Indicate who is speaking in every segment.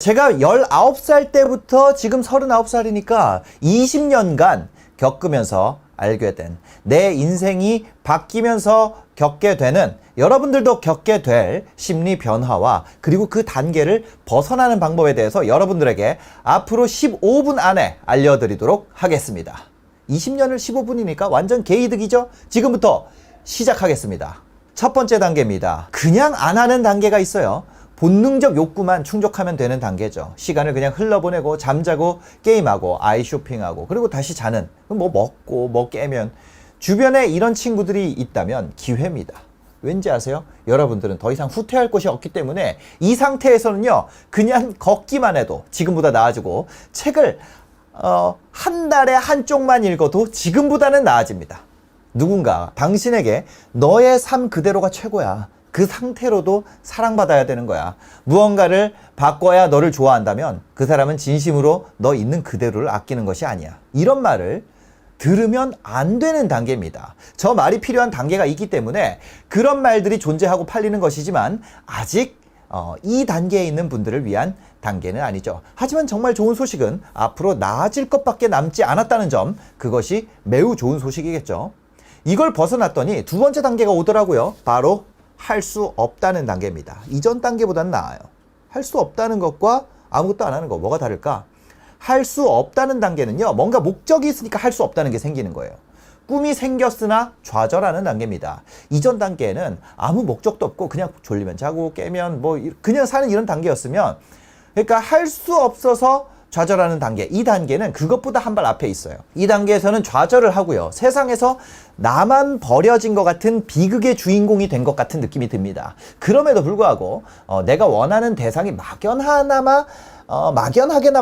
Speaker 1: 제가 19살 때부터 지금 39살이니까 20년간 겪으면서 알게 된, 내 인생이 바뀌면서 겪게 되는, 여러분들도 겪게 될 심리 변화와 그리고 그 단계를 벗어나는 방법에 대해서 여러분들에게 앞으로 15분 안에 알려드리도록 하겠습니다. 20년을 15분이니까 완전 개이득이죠? 지금부터 시작하겠습니다. 첫 번째 단계입니다. 그냥 안 하는 단계가 있어요. 본능적 욕구만 충족하면 되는 단계죠. 시간을 그냥 흘러보내고 잠자고 게임하고 아이 쇼핑하고 그리고 다시 자는, 뭐 먹고 뭐 깨면. 주변에 이런 친구들이 있다면 기회입니다. 왠지 아세요? 여러분들은 더 이상 후퇴할 곳이 없기 때문에 이 상태에서는요, 그냥 걷기만 해도 지금보다 나아지고, 책을 한 달에 한쪽만 읽어도 지금보다는 나아집니다. 누군가 당신에게 너의 삶 그대로가 최고야, 그 상태로도 사랑받아야 되는 거야, 무언가를 바꿔야 너를 좋아한다면 그 사람은 진심으로 너 있는 그대로를 아끼는 것이 아니야, 이런 말을 들으면 안 되는 단계입니다. 저 말이 필요한 단계가 있기 때문에 그런 말들이 존재하고 팔리는 것이지만 아직 이 단계에 있는 분들을 위한 단계는 아니죠. 하지만 정말 좋은 소식은 앞으로 나아질 것밖에 남지 않았다는 점, 그것이 매우 좋은 소식이겠죠. 이걸 벗어났더니 두 번째 단계가 오더라고요. 바로 할 수 없다는 단계입니다. 이전 단계보다는 나아요. 할 수 없다는 것과 아무것도 안 하는 거, 뭐가 다를까? 할 수 없다는 단계는요, 뭔가 목적이 있으니까 할 수 없다는 게 생기는 거예요. 꿈이 생겼으나 좌절하는 단계입니다. 이전 단계에는 아무 목적도 없고 그냥 졸리면 자고 깨면 뭐 그냥 사는 이런 단계였으면, 그러니까 할 수 없어서 좌절하는 단계, 이 단계는 그것보다 한 발 앞에 있어요. 이 단계에서는 좌절을 하고요, 세상에서 나만 버려진 것 같은 비극의 주인공이 된 것 같은 느낌이 듭니다. 그럼에도 불구하고 내가 원하는 대상이 막연하게나마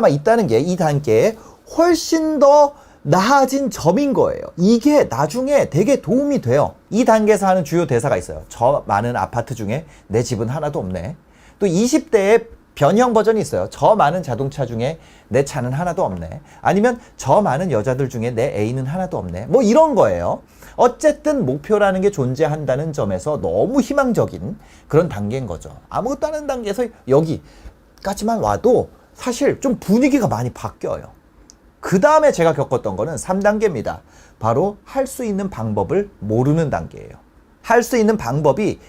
Speaker 1: 있다는 게 이 단계에 훨씬 더 나아진 점인 거예요. 이게 나중에 되게 도움이 돼요. 이 단계에서 하는 주요 대사가 있어요. 저 많은 아파트 중에 내 집은 하나도 없네. 또 20대에 변형 버전이 있어요. 저 많은 자동차 중에 내 차는 하나도 없네. 아니면 저 많은 여자들 중에 내 애인은 하나도 없네. 뭐 이런 거예요. 어쨌든 목표라는 게 존재한다는 점에서 너무 희망적인 그런 단계인 거죠. 아무것도 안 하는 단계에서 여기까지만 와도 사실 좀 분위기가 많이 바뀌어요. 그 다음에 제가 겪었던 거는 3단계입니다. 바로 할 수 있는 방법을 모르는 단계예요. 할 수 있는 방법이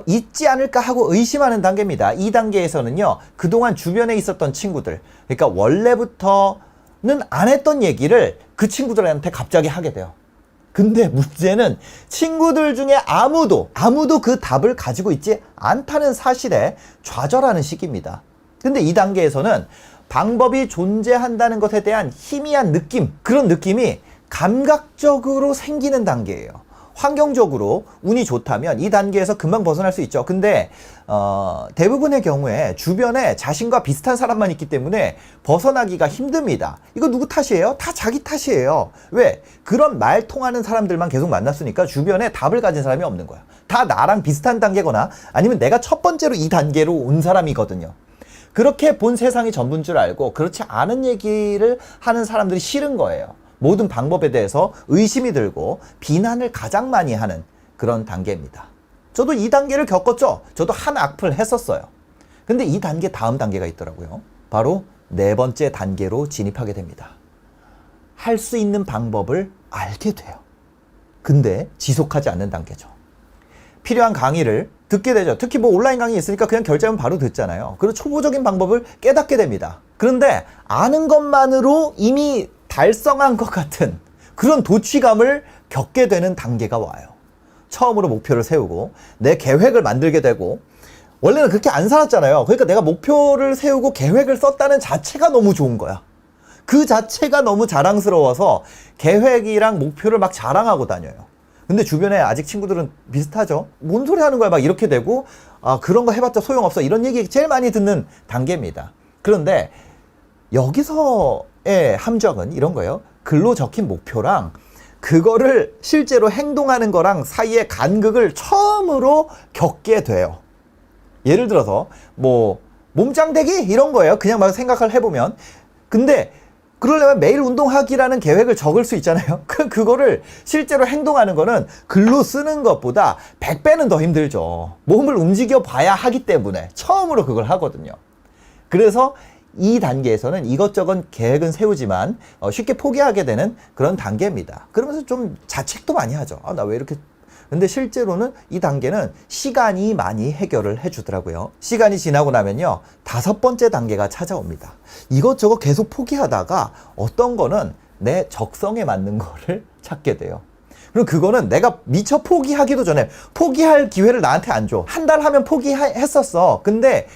Speaker 1: 있지 않을까 하고 의심하는 단계입니다. 이 단계에서는요, 그동안 주변에 있었던 친구들, 그러니까 원래부터는 안 했던 얘기를 그 친구들한테 갑자기 하게 돼요. 근데 문제는 친구들 중에 아무도 그 답을 가지고 있지 않다는 사실에 좌절하는 시기입니다. 근데 이 단계에서는 방법이 존재한다는 것에 대한 희미한 느낌, 그런 느낌이 감각적으로 생기는 단계예요. 환경적으로 운이 좋다면 이 단계에서 금방 벗어날 수 있죠. 근데 대부분의 경우에 주변에 자신과 비슷한 사람만 있기 때문에 벗어나기가 힘듭니다. 이거 누구 탓이에요? 다 자기 탓이에요. 왜? 그런 말 통하는 사람들만 계속 만났으니까 주변에 답을 가진 사람이 없는 거야. 다 나랑 비슷한 단계거나 아니면 내가 첫 번째로 이 단계로 온 사람이거든요. 그렇게 본 세상이 전부인 줄 알고 그렇지 않은 얘기를 하는 사람들이 싫은 거예요. 모든 방법에 대해서 의심이 들고 비난을 가장 많이 하는 그런 단계입니다. 저도 이 단계를 겪었죠. 저도 한 악플 했었어요. 근데 이 단계 다음 단계가 있더라고요. 바로 네 번째 단계로 진입하게 됩니다. 할 수 있는 방법을 알게 돼요. 근데 지속하지 않는 단계죠. 필요한 강의를 듣게 되죠. 특히 뭐 온라인 강의 있으니까 그냥 결제하면 바로 듣잖아요. 그리고 초보적인 방법을 깨닫게 됩니다. 그런데 아는 것만으로 이미 달성한 것 같은 그런 도취감을 겪게 되는 단계가 와요. 처음으로 목표를 세우고 내 계획을 만들게 되고, 원래는 그렇게 안 살았잖아요. 그러니까 내가 목표를 세우고 계획을 썼다는 자체가 너무 좋은 거야. 그 자체가 너무 자랑스러워서 계획이랑 목표를 막 자랑하고 다녀요. 근데 주변에 아직 친구들은 비슷하죠. 뭔 소리 하는 거야 막 이렇게 되고, 그런 거 해봤자 소용없어, 이런 얘기 제일 많이 듣는 단계입니다. 그런데 여기서의 함정은 이런 거예요. 글로 적힌 목표랑 그거를 실제로 행동하는 거랑 사이의 간극을 처음으로 겪게 돼요. 예를 들어서 뭐 몸짱대기 이런 거예요. 그냥 막 생각을 해보면. 근데 그러려면 매일 운동하기라는 계획을 적을 수 있잖아요. 그거를 실제로 행동하는 거는 글로 쓰는 것보다 100배는 더 힘들죠. 몸을 움직여 봐야 하기 때문에 처음으로 그걸 하거든요. 그래서 이 단계에서는 이것저것 계획은 세우지만 쉽게 포기하게 되는 그런 단계입니다. 그러면서 좀 자책도 많이 하죠. 나 왜 이렇게. 근데 실제로는 이 단계는 시간이 많이 해결을 해주더라고요. 시간이 지나고 나면요, 5번째 단계가 찾아옵니다. 이것저것 계속 포기하다가 어떤 거는 내 적성에 맞는 거를 찾게 돼요. 그럼 그거는 내가 미처 포기하기도 전에 포기할 기회를 나한테 안 줘. 한 달 하면 포기했었어. 근데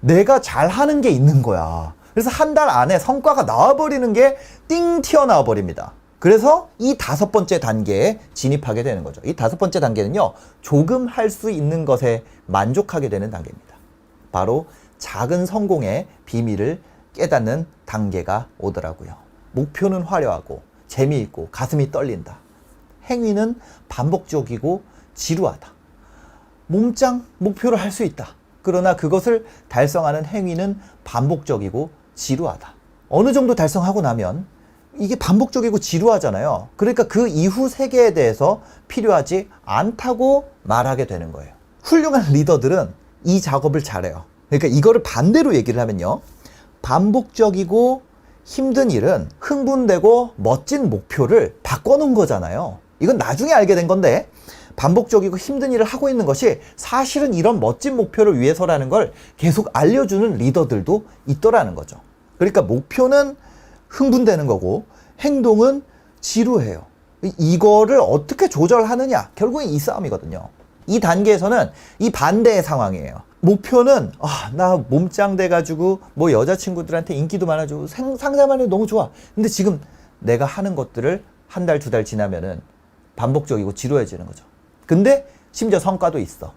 Speaker 1: 내가 잘하는 게 있는 거야. 그래서 한 달 안에 성과가 나와버리는 게 띵 튀어나와 버립니다. 그래서 이 5번째 단계에 진입하게 되는 거죠. 이 5번째 단계는요, 조금 할 수 있는 것에 만족하게 되는 단계입니다. 바로 작은 성공의 비밀을 깨닫는 단계가 오더라고요. 목표는 화려하고 재미있고 가슴이 떨린다. 행위는 반복적이고 지루하다. 몸짱 목표를 할 수 있다. 그러나 그것을 달성하는 행위는 반복적이고 지루하다. 어느 정도 달성하고 나면 이게 반복적이고 지루하잖아요. 그러니까 그 이후 세계에 대해서 필요하지 않다고 말하게 되는 거예요. 훌륭한 리더들은 이 작업을 잘해요. 그러니까 이거를 반대로 얘기를 하면요, 반복적이고 힘든 일은 흥분되고 멋진 목표를 바꿔놓은 거잖아요. 이건 나중에 알게 된 건데, 반복적이고 힘든 일을 하고 있는 것이 사실은 이런 멋진 목표를 위해서라는 걸 계속 알려주는 리더들도 있더라는 거죠. 그러니까 목표는 흥분되는 거고 행동은 지루해요. 이거를 어떻게 조절하느냐, 결국엔 이 싸움이거든요. 이 단계에서는 이 반대의 상황이에요. 목표는 나 몸짱 돼가지고 뭐 여자친구들한테 인기도 많아지고 상사만 해도 너무 좋아. 근데 지금 내가 하는 것들을 한 달, 2달 지나면은 반복적이고 지루해지는 거죠. 근데 심지어 성과도 있어.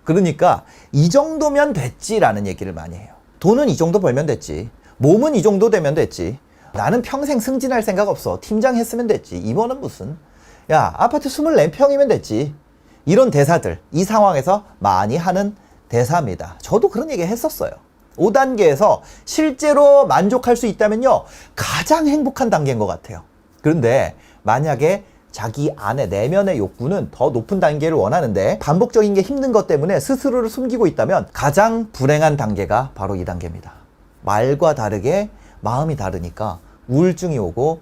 Speaker 1: 그러니까 이 정도면 됐지라는 얘기를 많이 해요. 돈은 이 정도 벌면 됐지. 몸은 이 정도 되면 됐지. 나는 평생 승진할 생각 없어. 팀장 했으면 됐지. 임원은 무슨. 야, 아파트 24평이면 됐지. 이런 대사들, 이 상황에서 많이 하는 대사입니다. 저도 그런 얘기 했었어요. 5단계에서 실제로 만족할 수 있다면요, 가장 행복한 단계인 것 같아요. 그런데 만약에 자기 안에 내면의 욕구는 더 높은 단계를 원하는데 반복적인 게 힘든 것 때문에 스스로를 숨기고 있다면 가장 불행한 단계가 바로 이 단계입니다. 말과 다르게 마음이 다르니까 우울증이 오고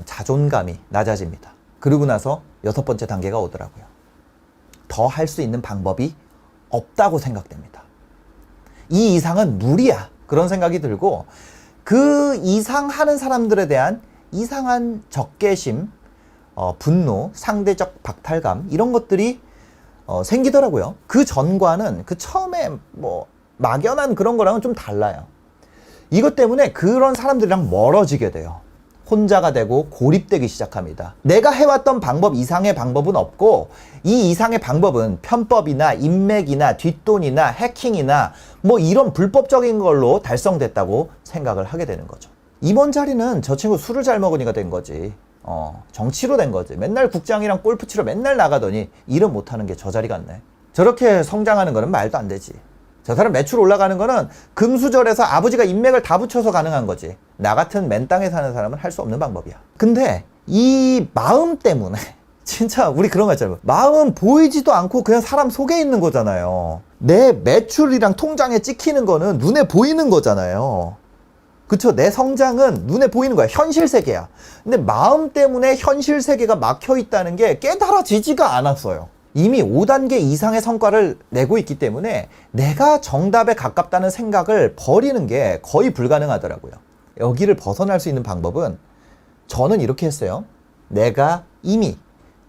Speaker 1: 자존감이 낮아집니다. 그러고 나서 6번째 단계가 오더라고요. 더 할 수 있는 방법이 없다고 생각됩니다. 이 이상은 무리야. 그런 생각이 들고, 그 이상 하는 사람들에 대한 이상한 적개심, 분노, 상대적 박탈감, 이런 것들이 생기더라고요. 그 전과는, 그 처음에 뭐 막연한 그런 거랑은 좀 달라요. 이것 때문에 그런 사람들이랑 멀어지게 돼요. 혼자가 되고 고립되기 시작합니다. 내가 해왔던 방법 이상의 방법은 없고, 이 이상의 방법은 편법이나 인맥이나 뒷돈이나 해킹이나 뭐 이런 불법적인 걸로 달성됐다고 생각을 하게 되는 거죠. 이번 자리는 저 친구 술을 잘 먹으니까 된 거지. 정치로 된 거지. 맨날 국장이랑 골프 치러 맨날 나가더니 일은 못하는 게 저 자리 같네. 저렇게 성장하는 거는 말도 안 되지. 저 사람 매출 올라가는 거는 금수저에서 아버지가 인맥을 다 붙여서 가능한 거지. 나 같은 맨 땅에 사는 사람은 할 수 없는 방법이야. 근데 이 마음 때문에 진짜 우리 그런 거 있잖아요. 마음은 보이지도 않고 그냥 사람 속에 있는 거잖아요. 내 매출이랑 통장에 찍히는 거는 눈에 보이는 거잖아요. 그쵸? 내 성장은 눈에 보이는 거야. 현실 세계야. 근데 마음 때문에 현실 세계가 막혀 있다는 게 깨달아지지가 않았어요. 이미 5단계 이상의 성과를 내고 있기 때문에 내가 정답에 가깝다는 생각을 버리는 게 거의 불가능하더라고요. 여기를 벗어날 수 있는 방법은, 저는 이렇게 했어요. 내가 이미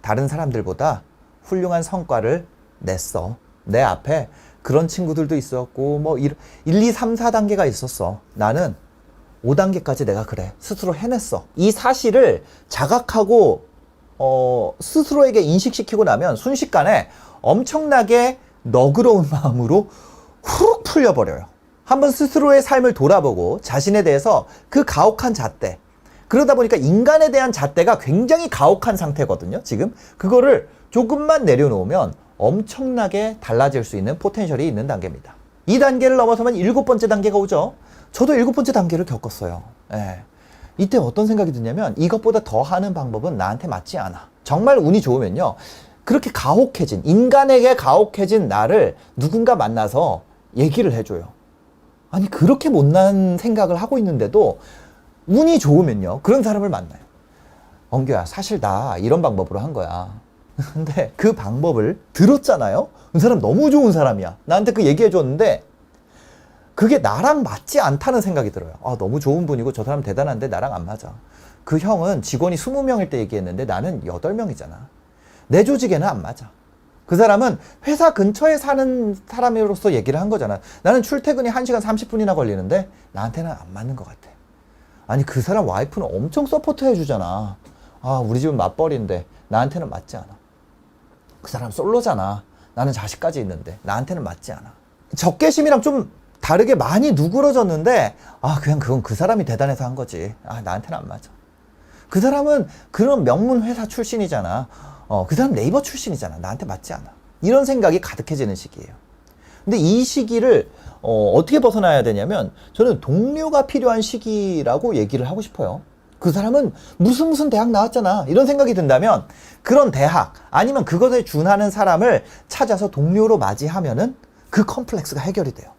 Speaker 1: 다른 사람들보다 훌륭한 성과를 냈어. 내 앞에 그런 친구들도 있었고 뭐 1, 2, 3, 4단계가 있었어. 나는 5단계까지 내가 그래 스스로 해냈어. 이 사실을 자각하고 스스로에게 인식시키고 나면 순식간에 엄청나게 너그러운 마음으로 후룩 풀려버려요. 한번 스스로의 삶을 돌아보고 자신에 대해서 그 가혹한 잣대, 그러다 보니까 인간에 대한 잣대가 굉장히 가혹한 상태거든요. 지금 그거를 조금만 내려놓으면 엄청나게 달라질 수 있는 포텐셜이 있는 단계입니다. 이 단계를 넘어서면 7번째 단계가 오죠. 저도 7번째 단계를 겪었어요. 이때 어떤 생각이 드냐면, 이것보다 더 하는 방법은 나한테 맞지 않아. 정말 운이 좋으면요, 그렇게 가혹해진, 인간에게 가혹해진 나를 누군가 만나서 얘기를 해줘요. 아니 그렇게 못난 생각을 하고 있는데도 운이 좋으면요 그런 사람을 만나요. 엉겨야 사실 나 이런 방법으로 한 거야. 근데 그 방법을 들었잖아요. 그 사람 너무 좋은 사람이야. 나한테 그 얘기해 줬는데 그게 나랑 맞지 않다는 생각이 들어요. 아, 너무 좋은 분이고 저 사람 대단한데 나랑 안 맞아. 그 형은 직원이 20명일 때 얘기했는데 나는 8명이잖아. 내 조직에는 안 맞아. 그 사람은 회사 근처에 사는 사람으로서 얘기를 한 거잖아. 나는 출퇴근이 1시간 30분이나 걸리는데 나한테는 안 맞는 것 같아. 아니 그 사람 와이프는 엄청 서포트 해주잖아. 아, 우리 집은 맞벌이인데 나한테는 맞지 않아. 그 사람 솔로잖아. 나는 자식까지 있는데 나한테는 맞지 않아. 적개심이랑 좀 다르게 많이 누그러졌는데 아, 그냥 그건 그 사람이 대단해서 한 거지. 아, 나한테는 안 맞아. 그 사람은 그런 명문 회사 출신이잖아. 그 사람 네이버 출신이잖아. 나한테 맞지 않아. 이런 생각이 가득해지는 시기예요. 근데 이 시기를 어떻게 벗어나야 되냐면 저는 동료가 필요한 시기라고 얘기를 하고 싶어요. 그 사람은 무슨 대학 나왔잖아. 이런 생각이 든다면 그런 대학 아니면 그것에 준하는 사람을 찾아서 동료로 맞이하면은 그 컴플렉스가 해결이 돼요.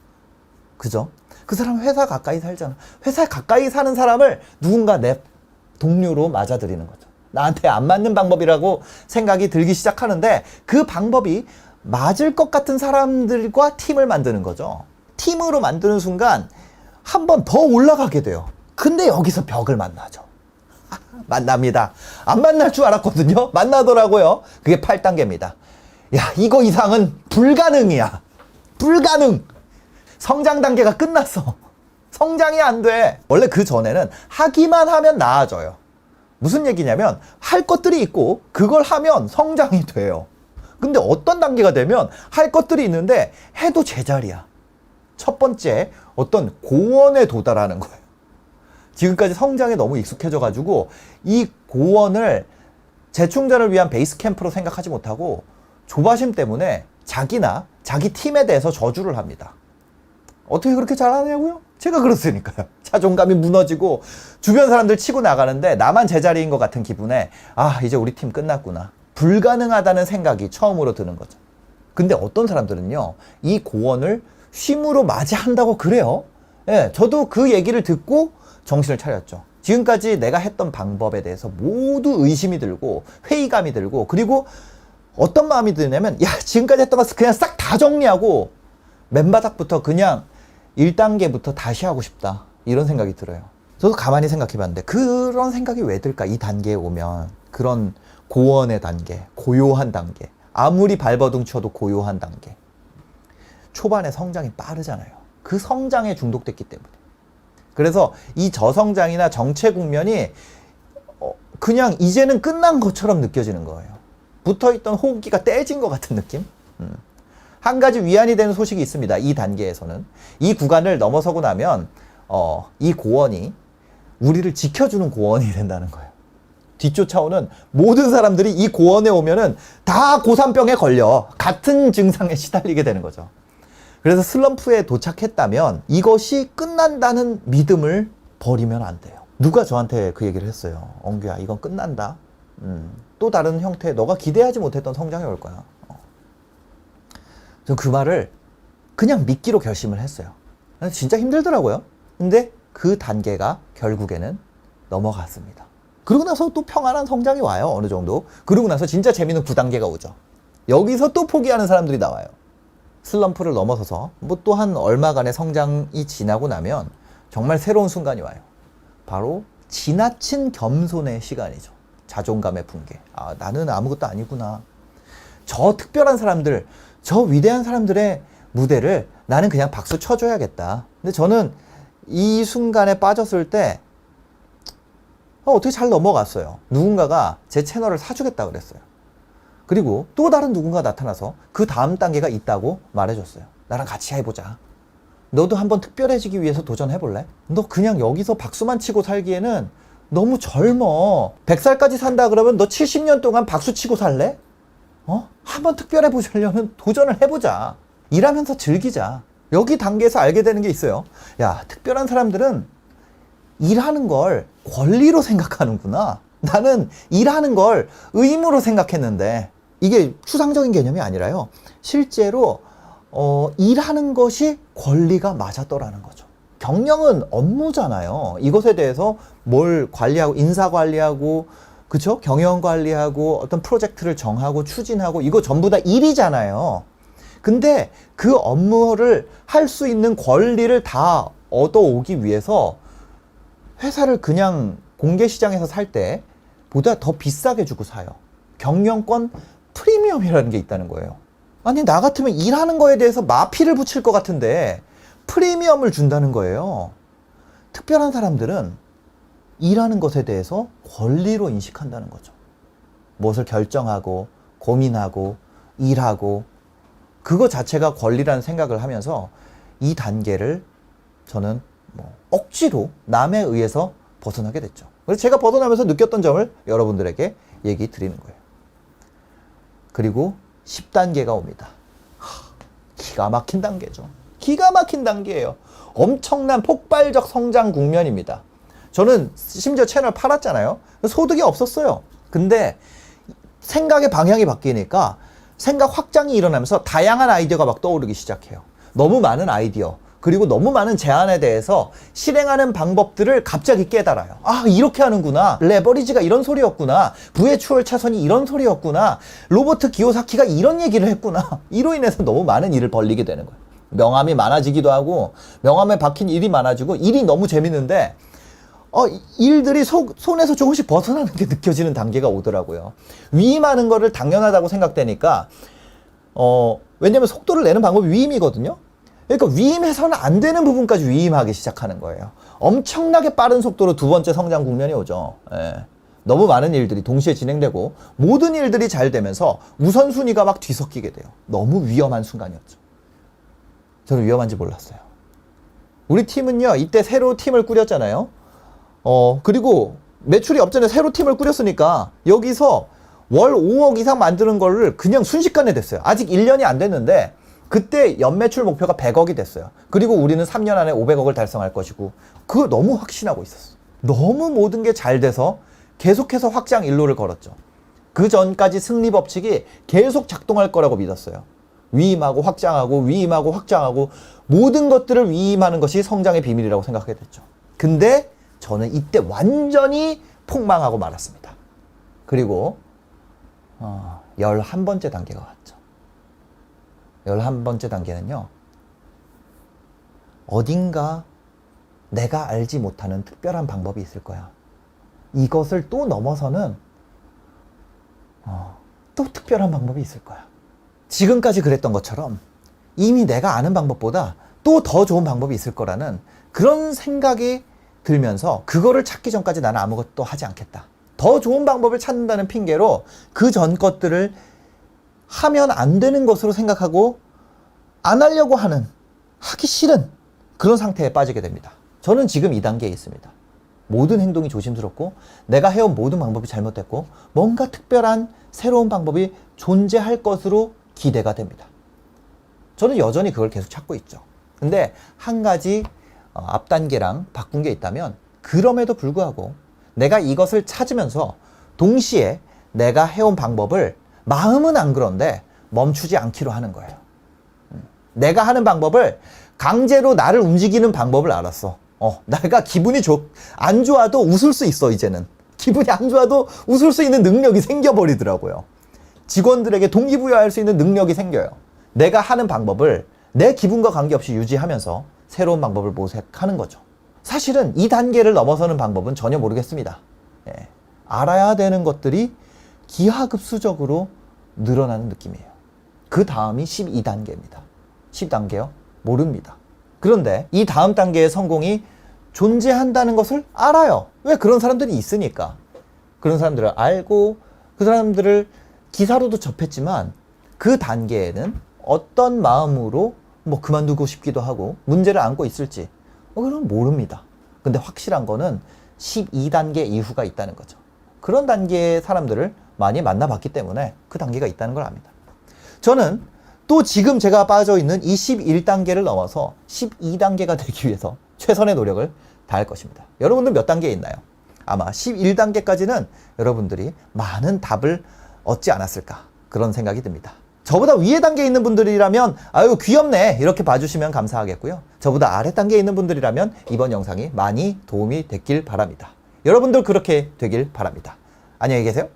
Speaker 1: 그죠? 그 사람 회사 가까이 살잖아. 회사 가까이 사는 사람을 누군가 내 동료로 맞아들이는 거죠. 나한테 안 맞는 방법이라고 생각이 들기 시작하는데 그 방법이 맞을 것 같은 사람들과 팀을 만드는 거죠. 팀으로 만드는 순간 한 번 더 올라가게 돼요. 근데 여기서 벽을 만나죠. 만납니다. 안 만날 줄 알았거든요. 만나더라고요. 그게 8단계입니다. 야, 이거 이상은 불가능이야. 불가능. 성장 단계가 끝났어. 성장이 안 돼. 원래 그 전에는 하기만 하면 나아져요. 무슨 얘기냐면 할 것들이 있고 그걸 하면 성장이 돼요. 근데 어떤 단계가 되면 할 것들이 있는데 해도 제자리야. 첫 번째 어떤 고원에 도달하는 거예요. 지금까지 성장에 너무 익숙해져 가지고 이 고원을 재충전을 위한 베이스 캠프로 생각하지 못하고 조바심 때문에 자기나 자기 팀에 대해서 저주를 합니다. 어떻게 그렇게 잘하냐고요? 제가 그렇으니까요. 자존감이 무너지고 주변 사람들 치고 나가는데 나만 제자리인 것 같은 기분에 아, 이제 우리 팀 끝났구나. 불가능하다는 생각이 처음으로 드는 거죠. 근데 어떤 사람들은요, 이 고언을 쉼으로 맞이한다고 그래요. 예, 저도 그 얘기를 듣고 정신을 차렸죠. 지금까지 내가 했던 방법에 대해서 모두 의심이 들고 회의감이 들고 그리고 어떤 마음이 드냐면 야, 지금까지 했던 거 그냥 싹 다 정리하고 맨바닥부터 그냥 1단계부터 다시 하고 싶다. 이런 생각이 들어요. 저도 가만히 생각해 봤는데 그런 생각이 왜 들까? 이 단계에 오면 그런 고원의 단계, 고요한 단계, 아무리 발버둥 쳐도 고요한 단계. 초반에 성장이 빠르잖아요. 그 성장에 중독됐기 때문에. 그래서 이 저성장이나 정체 국면이 그냥 이제는 끝난 것처럼 느껴지는 거예요. 붙어있던 호흡기가 떼진 것 같은 느낌? 한 가지 위안이 되는 소식이 있습니다. 이 단계에서는. 이 구간을 넘어서고 나면 이 고원이 우리를 지켜주는 고원이 된다는 거예요. 뒤쫓아오는 모든 사람들이 이 고원에 오면은 다 고산병에 걸려 같은 증상에 시달리게 되는 거죠. 그래서 슬럼프에 도착했다면 이것이 끝난다는 믿음을 버리면 안 돼요. 누가 저한테 그 얘기를 했어요. 엉규야, 이건 끝난다. 또 다른 형태의 너가 기대하지 못했던 성장이 올 거야. 전 그 말을 그냥 믿기로 결심을 했어요. 진짜 힘들더라고요. 근데 그 단계가 결국에는 넘어갔습니다. 그러고 나서 또 평안한 성장이 와요. 어느 정도. 그러고 나서 진짜 재미있는 9단계가 오죠. 여기서 또 포기하는 사람들이 나와요. 슬럼프를 넘어서서 뭐 또 한 얼마간의 성장이 지나고 나면 정말 새로운 순간이 와요. 바로 지나친 겸손의 시간이죠. 자존감의 붕괴. 아, 나는 아무것도 아니구나. 저 특별한 사람들, 저 위대한 사람들의 무대를 나는 그냥 박수 쳐줘야겠다. 근데 저는 이 순간에 빠졌을 때 어떻게 잘 넘어갔어요. 누군가가 제 채널을 사주겠다 그랬어요. 그리고 또 다른 누군가 나타나서 그 다음 단계가 있다고 말해줬어요. 나랑 같이 해보자. 너도 한번 특별해지기 위해서 도전해볼래? 너 그냥 여기서 박수만 치고 살기에는 너무 젊어. 100살까지 산다 그러면 너 70년 동안 박수 치고 살래? 한번 특별해보려면 도전을 해보자. 일하면서 즐기자. 여기 단계에서 알게 되는 게 있어요. 야, 특별한 사람들은 일하는 걸 권리로 생각하는구나. 나는 일하는 걸 의무로 생각했는데 이게 추상적인 개념이 아니라요. 실제로 일하는 것이 권리가 맞았더라는 거죠. 경영은 업무잖아요. 이것에 대해서 뭘 관리하고, 인사 관리하고, 그쵸? 경영 관리하고, 어떤 프로젝트를 정하고, 추진하고, 이거 전부 다 일이잖아요. 근데 그 업무를 할 수 있는 권리를 다 얻어오기 위해서 회사를 그냥 공개시장에서 살 때보다 더 비싸게 주고 사요. 경영권 프리미엄이라는 게 있다는 거예요. 아니, 나 같으면 일하는 거에 대해서 마피를 붙일 것 같은데 프리미엄을 준다는 거예요. 특별한 사람들은 일하는 것에 대해서 권리로 인식한다는 거죠. 무엇을 결정하고 고민하고 일하고 그거 자체가 권리라는 생각을 하면서 이 단계를 저는 억지로 남에 의해서 벗어나게 됐죠. 그래서 제가 벗어나면서 느꼈던 점을 여러분들에게 얘기 드리는 거예요. 그리고 10단계가 옵니다. 기가 막힌 단계죠. 기가 막힌 단계예요. 엄청난 폭발적 성장 국면입니다. 저는 심지어 채널 팔았잖아요. 소득이 없었어요. 근데 생각의 방향이 바뀌니까 생각 확장이 일어나면서 다양한 아이디어가 막 떠오르기 시작해요. 너무 많은 아이디어, 그리고 너무 많은 제안에 대해서 실행하는 방법들을 갑자기 깨달아요. 아, 이렇게 하는구나. 레버리지가 이런 소리였구나. 부의 추월 차선이 이런 소리였구나. 로버트 기요사키가 이런 얘기를 했구나. 이로 인해서 너무 많은 일을 벌리게 되는 거예요. 명함이 많아지기도 하고 명함에 박힌 일이 많아지고 일이 너무 재밌는데 일들이 손에서 조금씩 벗어나는 게 느껴지는 단계가 오더라고요. 위임하는 거를 당연하다고 생각되니까 왜냐면 속도를 내는 방법이 위임이거든요. 그러니까 위임해서는 안 되는 부분까지 위임하기 시작하는 거예요. 엄청나게 빠른 속도로 두 번째 성장 국면이 오죠. 예. 너무 많은 일들이 동시에 진행되고 모든 일들이 잘 되면서 우선순위가 막 뒤섞이게 돼요. 너무 위험한 순간이었죠. 저는 위험한지 몰랐어요. 우리 팀은요, 이때 새로 팀을 꾸렸잖아요. 그리고 매출이 없잖아요. 새로 팀을 꾸렸으니까 여기서 월 5억 이상 만드는 거를 그냥 순식간에 됐어요. 아직 1년이 안 됐는데 그때 연매출 목표가 100억이 됐어요. 그리고 우리는 3년 안에 500억을 달성할 것이고 그거 너무 확신하고 있었어. 너무 모든 게 잘 돼서 계속해서 확장 일로를 걸었죠. 그 전까지 승리 법칙이 계속 작동할 거라고 믿었어요. 위임하고 확장하고 위임하고 확장하고 모든 것들을 위임하는 것이 성장의 비밀이라고 생각하게 됐죠. 근데 저는 이때 완전히 폭망하고 말았습니다. 그리고 11번째 단계가 왔죠. 11번째 단계는요, 어딘가 내가 알지 못하는 특별한 방법이 있을 거야. 이것을 또 넘어서는 또 특별한 방법이 있을 거야. 지금까지 그랬던 것처럼 이미 내가 아는 방법보다 또 더 좋은 방법이 있을 거라는 그런 생각이 들면서 그거를 찾기 전까지 나는 아무것도 하지 않겠다. 더 좋은 방법을 찾는다는 핑계로 그 전 것들을 하면 안 되는 것으로 생각하고 안 하려고 하는, 하기 싫은 그런 상태에 빠지게 됩니다. 저는 지금 이 단계에 있습니다. 모든 행동이 조심스럽고 내가 해온 모든 방법이 잘못됐고 뭔가 특별한 새로운 방법이 존재할 것으로 기대가 됩니다. 저는 여전히 그걸 계속 찾고 있죠. 근데 한 가지 앞 단계랑 바꾼 게 있다면 그럼에도 불구하고 내가 이것을 찾으면서 동시에 내가 해온 방법을 마음은 안 그런데 멈추지 않기로 하는 거예요. 내가 하는 방법을 강제로 나를 움직이는 방법을 알았어. 내가 기분이 안 좋아도 웃을 수 있어, 이제는. 기분이 안 좋아도 웃을 수 있는 능력이 생겨버리더라고요. 직원들에게 동기부여할 수 있는 능력이 생겨요. 내가 하는 방법을 내 기분과 관계없이 유지하면서 새로운 방법을 모색하는 거죠. 사실은 이 단계를 넘어서는 방법은 전혀 모르겠습니다. 예. 알아야 되는 것들이 기하급수적으로 늘어나는 느낌이에요. 그 다음이 12단계입니다. 10단계요? 모릅니다. 그런데 이 다음 단계의 성공이 존재한다는 것을 알아요. 왜? 그런 사람들이 있으니까. 그런 사람들을 알고 그 사람들을 기사로도 접했지만 그 단계에는 어떤 마음으로 그만두고 싶기도 하고 문제를 안고 있을지 그건 모릅니다. 근데 확실한 거는 12단계 이후가 있다는 거죠. 그런 단계의 사람들을 많이 만나봤기 때문에 그 단계가 있다는 걸 압니다. 저는 또 지금 제가 빠져 있는 이 11단계를 넘어서 12단계가 되기 위해서 최선의 노력을 다할 것입니다. 여러분들 몇 단계에 있나요? 아마 11단계까지는 여러분들이 많은 답을 얻지 않았을까 그런 생각이 듭니다. 저보다 위에 단계에 있는 분들이라면 아유 귀엽네 이렇게 봐주시면 감사하겠고요. 저보다 아래 단계에 있는 분들이라면 이번 영상이 많이 도움이 됐길 바랍니다. 여러분들 그렇게 되길 바랍니다. 안녕히 계세요.